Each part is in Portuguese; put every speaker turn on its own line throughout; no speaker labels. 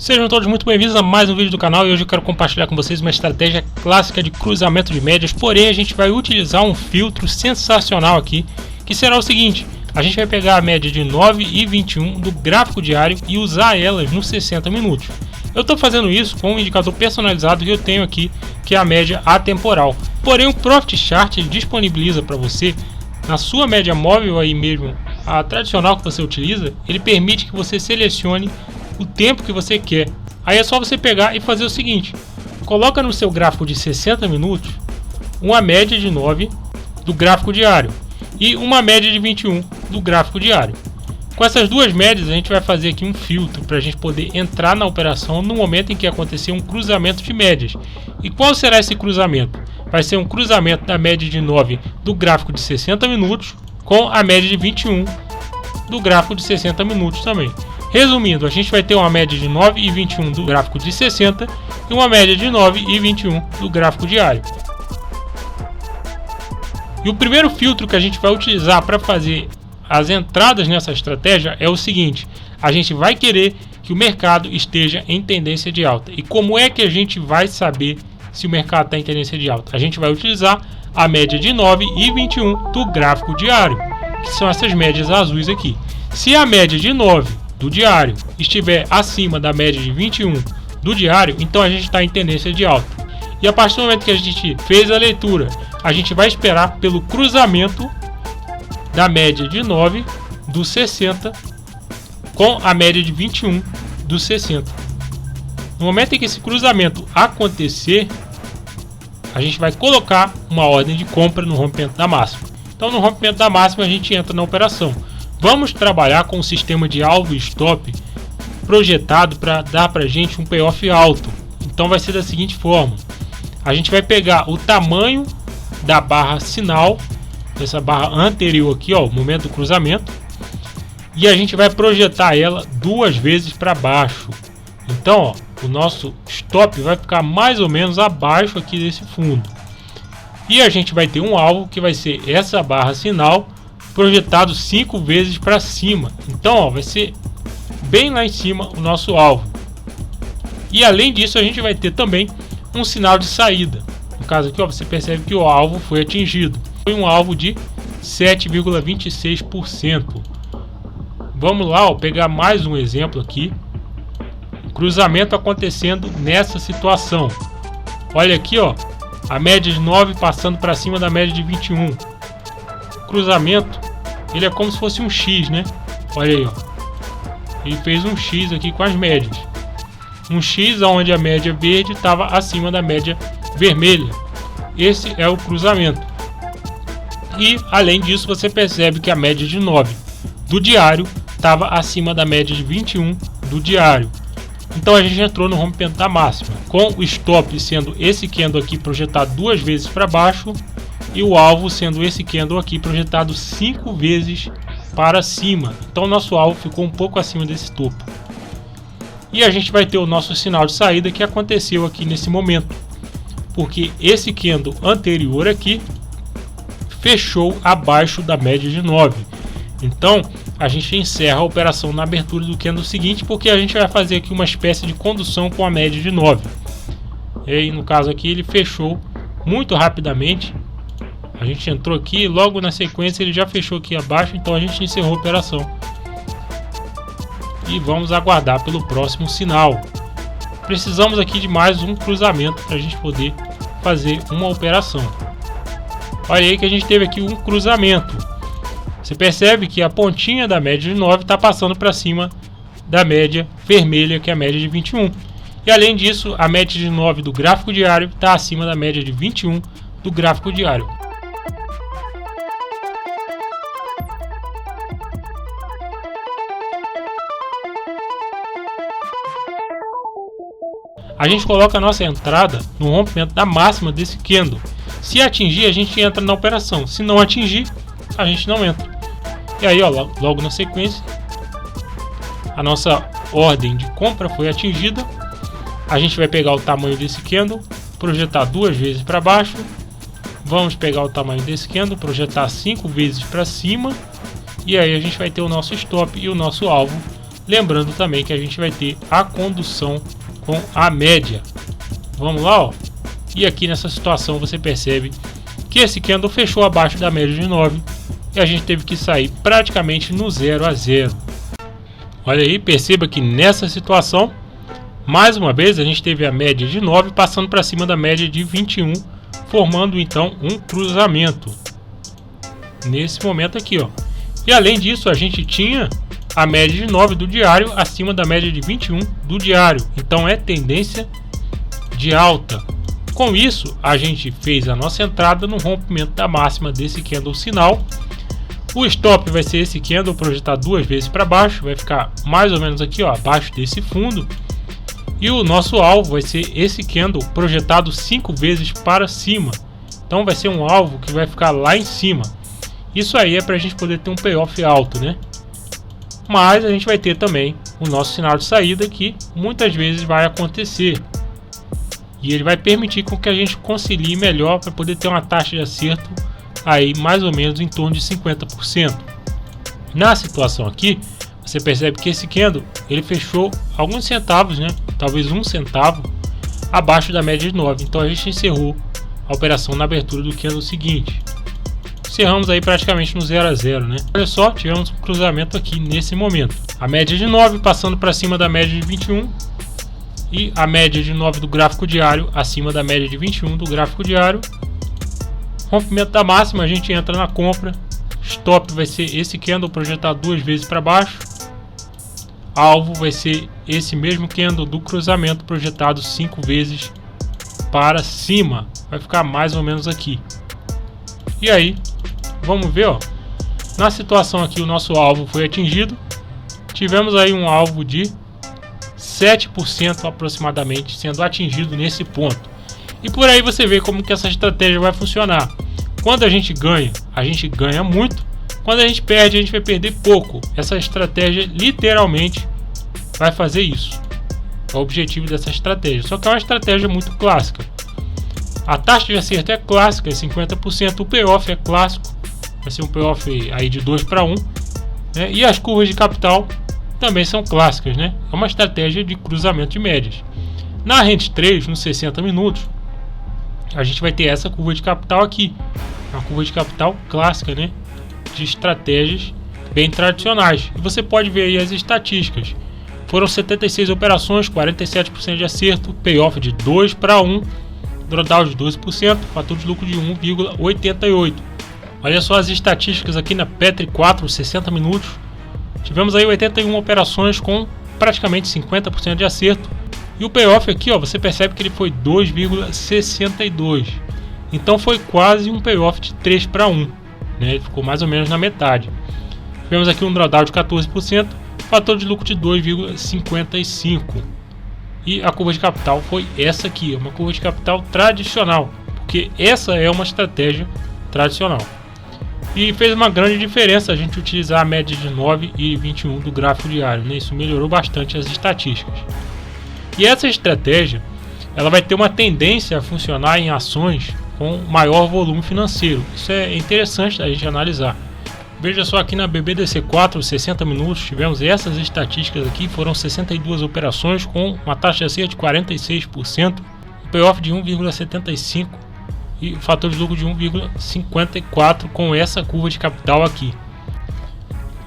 Sejam todos muito bem-vindos a mais um vídeo do canal e hoje eu quero compartilhar com vocês uma estratégia clássica de cruzamento de médias, porém a gente vai utilizar um filtro sensacional aqui, que será o seguinte: a gente vai pegar a média de 9 e 21 do gráfico diário e usar elas nos 60 minutos. Eu estou fazendo isso com um indicador personalizado que eu tenho aqui, que é a média atemporal. Porém o Profit Chart disponibiliza para você, na sua média móvel aí mesmo, a tradicional que você utiliza, ele permite que você selecione o tempo que você quer. Aí é só você pegar e fazer o seguinte: coloca no seu gráfico de 60 minutos uma média de 9 do gráfico diário e uma média de 21 do gráfico diário. Com essas duas médias a gente vai fazer aqui um filtro para a gente poder entrar na operação no momento em que acontecer um cruzamento de médias. E qual será esse cruzamento? Vai ser um cruzamento da média de 9 do gráfico de 60 minutos com a média de 21 do gráfico de 60 minutos também. Resumindo, a gente vai ter uma média de 9 e 21 do gráfico de 60 e uma média de 9 e 21 do gráfico diário. E o primeiro filtro que a gente vai utilizar para fazer as entradas nessa estratégia é o seguinte: a gente vai querer que o mercado esteja em tendência de alta. E como é que a gente vai saber se o mercado está em tendência de alta? A gente vai utilizar a média de 9 e 21 do gráfico diário, que são essas médias azuis aqui. Se a média de 9 do diário estiver acima da média de 21 do diário, então a gente está em tendência de alta. E a partir do momento que a gente fez a leitura, a gente vai esperar pelo cruzamento da média de 9 do 60 com a média de 21 do 60. No momento em que esse cruzamento acontecer, a gente vai colocar uma ordem de compra no rompimento da máxima. Então no rompimento da máxima a gente entra na operação. Vamos trabalhar com um sistema de alvo e stop projetado para dar para a gente um payoff alto. Então vai ser da seguinte forma: a gente vai pegar o tamanho da barra sinal, essa barra anterior aqui, ó, o momento do cruzamento, e a gente vai projetar ela duas vezes para baixo. Então, ó, o nosso stop vai ficar mais ou menos abaixo aqui desse fundo. E a gente vai ter um alvo que vai ser essa barra sinal projetado 5 vezes para cima. Então, ó, vai ser bem lá em cima o nosso alvo. E além disso, a gente vai ter também um sinal de saída. No caso aqui, ó, você percebe que o alvo foi atingido. Foi um alvo de 7,26%. Vamos lá, ó, pegar mais um exemplo aqui. Cruzamento acontecendo nessa situação. Olha aqui, ó, a média de 9 passando para cima da média de 21. Cruzamento, ele é como se fosse um X, né? Olha aí, ó. Ele fez um X aqui com as médias. Um X onde a média verde estava acima da média vermelha. Esse é o cruzamento. E além disso, você percebe que a média de 9 do diário estava acima da média de 21 do diário. Então a gente entrou no rompimento da máxima, com o stop sendo esse candle aqui projetado duas vezes para baixo e o alvo sendo esse candle aqui projetado 5 vezes para cima. Então nosso alvo ficou um pouco acima desse topo. E a gente vai ter o nosso sinal de saída que aconteceu aqui nesse momento, porque esse candle anterior aqui fechou abaixo da média de 9. Então a gente encerra a operação na abertura do candle seguinte, porque a gente vai fazer aqui uma espécie de condução com a média de 9. E aí, no caso aqui, ele fechou muito rapidamente. A gente entrou aqui, logo na sequência ele já fechou aqui abaixo, então a gente encerrou a operação. E vamos aguardar pelo próximo sinal. Precisamos aqui de mais um cruzamento para a gente poder fazer uma operação. Olha aí que a gente teve aqui um cruzamento. Você percebe que a pontinha da média de 9 está passando para cima da média vermelha, que é a média de 21. E além disso, a média de 9 do gráfico diário está acima da média de 21 do gráfico diário. A gente coloca a nossa entrada no rompimento da máxima desse candle. Se atingir, a gente entra na operação. Se não atingir, a gente não entra. E aí, ó, logo na sequência, a nossa ordem de compra foi atingida. A gente vai pegar o tamanho desse candle, projetar duas vezes para baixo. Vamos pegar o tamanho desse candle, projetar 5 vezes para cima. E aí a gente vai ter o nosso stop e o nosso alvo Lembrando também que a gente vai ter a condução com a média. Vamos lá, ó. E aqui nessa situação você percebe que esse candle fechou abaixo da média de 9 e a gente teve que sair praticamente no 0 a 0. Olha aí, perceba que nessa situação, mais uma vez, a gente teve a média de 9 passando para cima da média de 21, formando então um cruzamento. Nesse momento aqui, ó. E além disso, a gente tinha a média de 9 do diário acima da média de 21 do diário. Então é tendência de alta. Com isso, a gente fez a nossa entrada no rompimento da máxima desse candle sinal. O stop vai ser esse candle projetado 2 vezes para baixo, vai ficar mais ou menos aqui, ó, abaixo desse fundo. E o nosso alvo vai ser esse candle projetado 5 vezes para cima. Então vai ser um alvo que vai ficar lá em cima. Isso aí é para a gente poder ter um payoff alto, né? Mas a gente vai ter também o nosso sinal de saída, que muitas vezes vai acontecer. E ele vai permitir com que a gente concilie melhor para poder ter uma taxa de acerto aí mais ou menos em torno de 50%. Na situação aqui, você percebe que esse candle ele fechou alguns centavos, né? Talvez 1 centavo abaixo da média de 9. Então a gente encerrou a operação na abertura do candle seguinte. Encerramos aí praticamente no 0 a 0, né? Olha só, tivemos um cruzamento aqui nesse momento. A média de 9 passando para cima da média de 21 e a média de 9 do gráfico diário acima da média de 21 do gráfico diário. Rompimento da máxima, a gente entra na compra. Stop vai ser esse candle projetado 2 vezes para baixo. Alvo vai ser esse mesmo candle do cruzamento projetado 5 vezes para cima. Vai ficar mais ou menos aqui. E aí, vamos ver, ó. Na situação aqui o nosso alvo foi atingido. Tivemos aí um alvo de 7% aproximadamente sendo atingido nesse ponto. E por aí você vê como que essa estratégia vai funcionar. Quando a gente ganha muito. Quando a gente perde, a gente vai perder pouco. Essa estratégia literalmente vai fazer isso. É o objetivo dessa estratégia. Só que é uma estratégia muito clássica. A taxa de acerto é clássica, é 50%. O payoff é clássico. Vai ser um payoff aí de 2 para 1. Né? E as curvas de capital também são clássicas, né? É uma estratégia de cruzamento de médias. Na Rent 3, nos 60 minutos, a gente vai ter essa curva de capital aqui. Uma curva de capital clássica, né? De estratégias bem tradicionais. E você pode ver aí as estatísticas. Foram 76 operações, 47% de acerto, payoff de 2 para 1, drawdown de 12%, fator de lucro de 1,88. Olha só as estatísticas aqui na Petri 4, 60 minutos. Tivemos aí 81 operações com praticamente 50% de acerto. E o payoff aqui, ó, você percebe que ele foi 2,62. Então foi quase um payoff de 3 para 1. Né? Ele ficou mais ou menos na metade. Tivemos aqui um drawdown de 14%, fator de lucro de 2,55. E a curva de capital foi essa aqui, uma curva de capital tradicional, porque essa é uma estratégia tradicional. E fez uma grande diferença a gente utilizar a média de 9 e 21 do gráfico diário, né? Isso melhorou bastante as estatísticas. E essa estratégia, ela vai ter uma tendência a funcionar em ações com maior volume financeiro. Isso é interessante a gente analisar. Veja só aqui na BBDC4, 60 minutos, tivemos essas estatísticas aqui, foram 62 operações com uma taxa de acerto de 46%, um payoff de 1,75 e o fator de lucro de 1,54 com essa curva de capital aqui.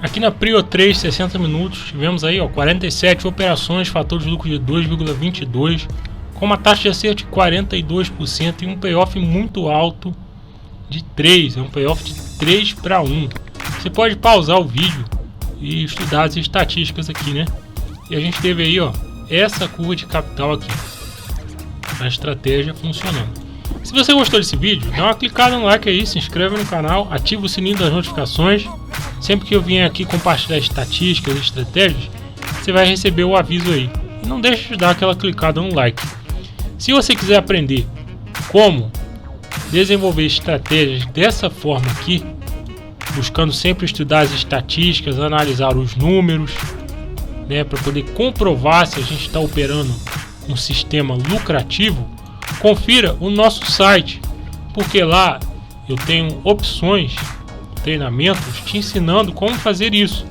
Aqui na Prio 3, 60 minutos, tivemos aí, ó, 47 operações, fator de lucro de 2,22, com uma taxa de acerto de 42% e um payoff muito alto de 3, é um payoff de 3 para 1. Você pode pausar o vídeo e estudar as estatísticas aqui, né? E a gente teve aí, ó, essa curva de capital aqui, a estratégia funcionando. Se você gostou desse vídeo, dá uma clicada no like aí, se inscreve no canal, ativa o sininho das notificações. Sempre que eu vier aqui compartilhar estatísticas e estratégias, você vai receber o aviso aí. E não deixe de dar aquela clicada no like. Se você quiser aprender como desenvolver estratégias dessa forma aqui, buscando sempre estudar as estatísticas, analisar os números, né, para poder comprovar se a gente está operando um sistema lucrativo, confira o nosso site, porque lá eu tenho opções, treinamentos te ensinando como fazer isso.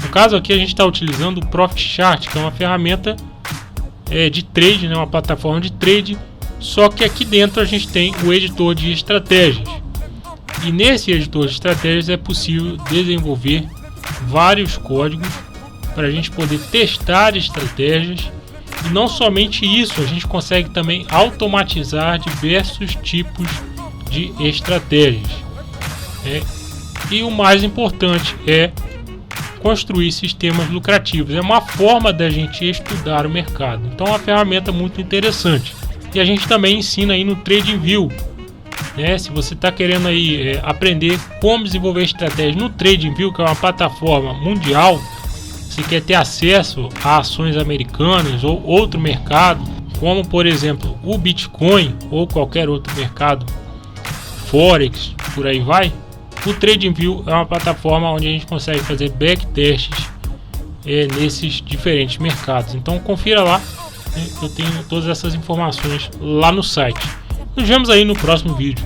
No caso aqui a gente está utilizando o Profit Chart, que é uma ferramenta de trade, né, uma plataforma de trade, só que aqui dentro a gente tem o editor de estratégias. E nesse editor de estratégias é possível desenvolver vários códigos para a gente poder testar estratégias. E não somente isso, a gente consegue também automatizar diversos tipos de estratégias. E o mais importante é construir sistemas lucrativos. É uma forma da gente estudar o mercado. Então é uma ferramenta muito interessante. E a gente também ensina aí no TradingView. Se você está querendo aí aprender como desenvolver estratégia no TradingView, que é uma plataforma mundial, você quer ter acesso a ações americanas ou outro mercado, como por exemplo o Bitcoin ou qualquer outro mercado, Forex, por aí vai, o TradingView é uma plataforma onde a gente consegue fazer backtests nesses diferentes mercados. Então confira lá, eu tenho todas essas informações lá no site. Nos vemos aí no próximo vídeo.